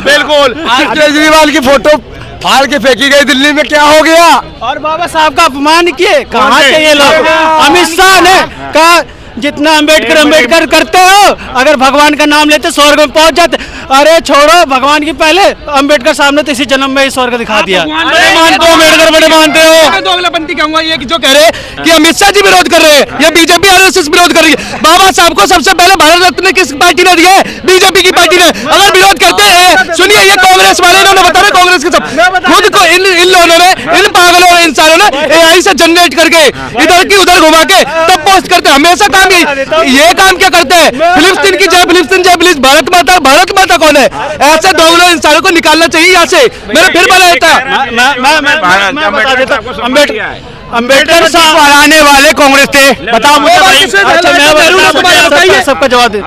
Speaker 2: बिल्कुल।
Speaker 6: केजरीवाल की फोटो फाड़ के फेंकी गई दिल्ली में, क्या हो गया?
Speaker 3: और बाबा साहब का अपमान किए, कहाँ थे ये लोग? अमित शाह ने कहा जितना अम्बेडकर करते हो, अगर भगवान का नाम लेते स्वर्ग में पहुंच जाते। अरे छोड़ो भगवान की, पहले अम्बेडकर साहब ने तो इसी जन्म में ही स्वर्ग दिखा दिया।
Speaker 4: अम्बेडकर बड़े मानते हो?
Speaker 9: तो अगलापंथी कहूंगा ये कि जो कह रहे हैं कि अमित शाह जी विरोध कर रहे हैं या बीजेपी आरएसएस विरोध कर रही है। बाबा साहब को सबसे पहले भारत रत्न किस पार्टी ने दिया है? बीजेपी की पार्टी ने। अगर विरोध करते हैं, सुनिए, ये कांग्रेस वाले इन्होंने बता रहे, कांग्रेस के सब खुद को इन लोगों ने, इन पागलों ने, इंसानों ने एआई से जनरेट करके इधर की उधर घुमा के तब पोस्ट करते हैं। हमेशा काम ये काम क्या करते हैं? फिलिस्तीन की जय, फिलिस्तीन जय, भारत माता कौन है? ऐसे दोगलों इंसानों को निकालना चाहिए यहाँ से। मैंने फिर बोला
Speaker 3: मैं बता देता हूं, अम्बेडकर
Speaker 2: साहब हराने वाले कांग्रेस थे। बताओ मुझे भाई।
Speaker 3: सबका जवाब दे।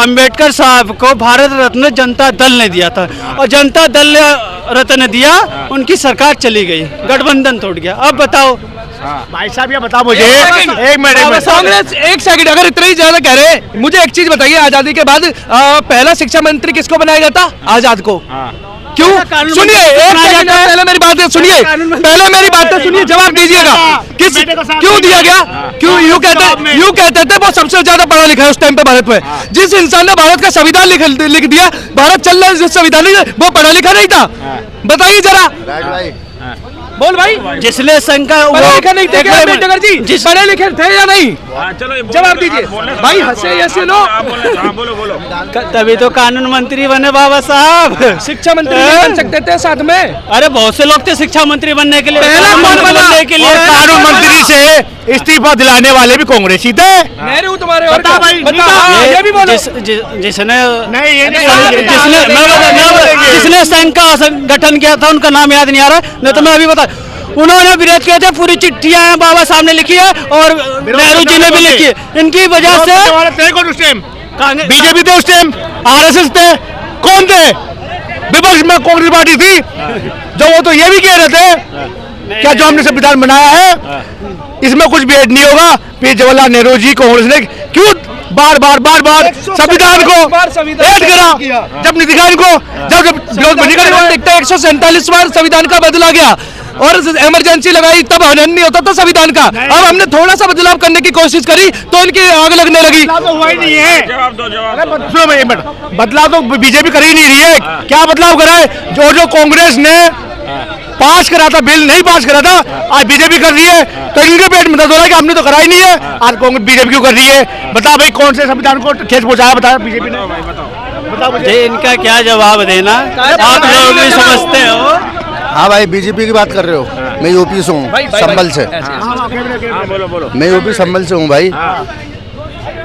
Speaker 3: अम्बेडकर साहब को भारत रत्न जनता दल ने दिया था, और जनता दल ने रत्न दिया, उनकी सरकार चली गई, गठबंधन टूट गया। अब बताओ
Speaker 2: भाई साहब, ये बताओ मुझे एक मिनट।
Speaker 9: कांग्रेस एक सेकंड, अगर इतना ही ज्यादा कह रहे हैं, मुझे एक चीज बताइए, आजादी के बाद पहला शिक्षा मंत्री किसको बनाया जाता? आजाद को। क्यों? सुनिए, एक सेकंड, पहले मेरी बात सुनिए, पहले मेरी बात सुनिए, जवाब दीजिएगा। किस क्यों दिया गया? क्यों? यूं कहते थे वो सबसे ज्यादा पढ़ा लिखा है उस टाइम पे भारत में। जिस इंसान ने भारत का संविधान लिख दिया, भारत चल रहा है जिस संविधान में, वो पढ़ा लिखा नहीं था। बताइए जरा, बोल भाई।
Speaker 3: जिसने शंका
Speaker 9: पढ़े लिखे नहीं थे क्या अम्बेडकर जी? पढ़े लिखे थे या नहीं? जवाब दीजिए भाई, हंसे ऐसे लो।
Speaker 1: बोलो।
Speaker 3: तभी तो कानून मंत्री बने बाबा साहब।
Speaker 9: शिक्षा मंत्री बन सकते थे साथ में।
Speaker 3: अरे बहुत से लोग थे शिक्षा मंत्री बनने के लिए,
Speaker 9: पहला कौन बना?
Speaker 3: के लिए
Speaker 2: कानून मंत्री से इस्तीफा दिलाने वाले भी कांग्रेस ही थे।
Speaker 9: नेहरू तुम्हारे और
Speaker 2: बता भाई,
Speaker 9: ये भी बोलो।
Speaker 3: जिसने संघ का गठन किया था, उनका नाम याद नहीं आ रहा, नहीं तो मैं अभी बता। उन्होंने विरोध किए थे, पूरी चिट्ठियां हैं बाबा साहब ने लिखी है, और नेहरू जी ने भी लिखी है। इनकी वजह से
Speaker 2: बीजेपी थे उस टाइम, आरएसएस थे, कौन थे? विपक्ष में कांग्रेस पार्टी थी। जो वो तो ये भी कह रहे थे क्या जो हमने संविधान बनाया है इसमें कुछ भी ऐड नहीं होगा। फिर जवाहरलाल नेहरू जी कांग्रेस ने क्यों बार बार संविधान को ऐड करा? जब नहीं दिखा इनको, जब
Speaker 9: देखते 147 बार संविधान का बदला गया और इमरजेंसी लगाई, तब हनन नहीं होता था संविधान का। अब हमने थोड़ा सा बदलाव करने की कोशिश करी तो इनकी आग लगने लगी।
Speaker 2: हुआ ही नहीं है।
Speaker 1: जवाब दो।
Speaker 2: बदलाव तो बीजेपी कर ही नहीं रही है। क्या बदलाव करा है? जो कांग्रेस ने पास करा था, बिल नहीं पास करा था, आज बीजेपी कर रही है। तो इनके पेट में दर्द हो रहा है कि हमने तो करा ही नहीं है, आज कांग्रेस बीजेपी क्यों कर रही है? बता भाई, कौन से संविधान को ठेस पहुंचाया? बता बीजेपी ने, बताओ मुझे।
Speaker 3: इनका क्या जवाब देना, आप लोग भी समझते हो।
Speaker 6: हाँ भाई, बीजेपी की बात कर रहे हो? मैं यूपी से हूँ, संभल से।
Speaker 1: बोलो।
Speaker 6: मैं यूपी संभल से हूँ भाई।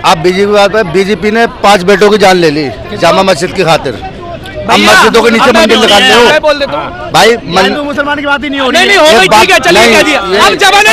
Speaker 6: आप बीजेपी बात है, बीजेपी ने 5 बेटों की जान ले ली जामा मस्जिद की खातिर। हम मस्जिदों के नीचे मंदिर निकाल रहे हो भाई।
Speaker 2: मुसलमान की बात ही नहीं हो रही है।
Speaker 9: नहीं, हो गई, ठीक है, चलिए कह दिया। अब जमाने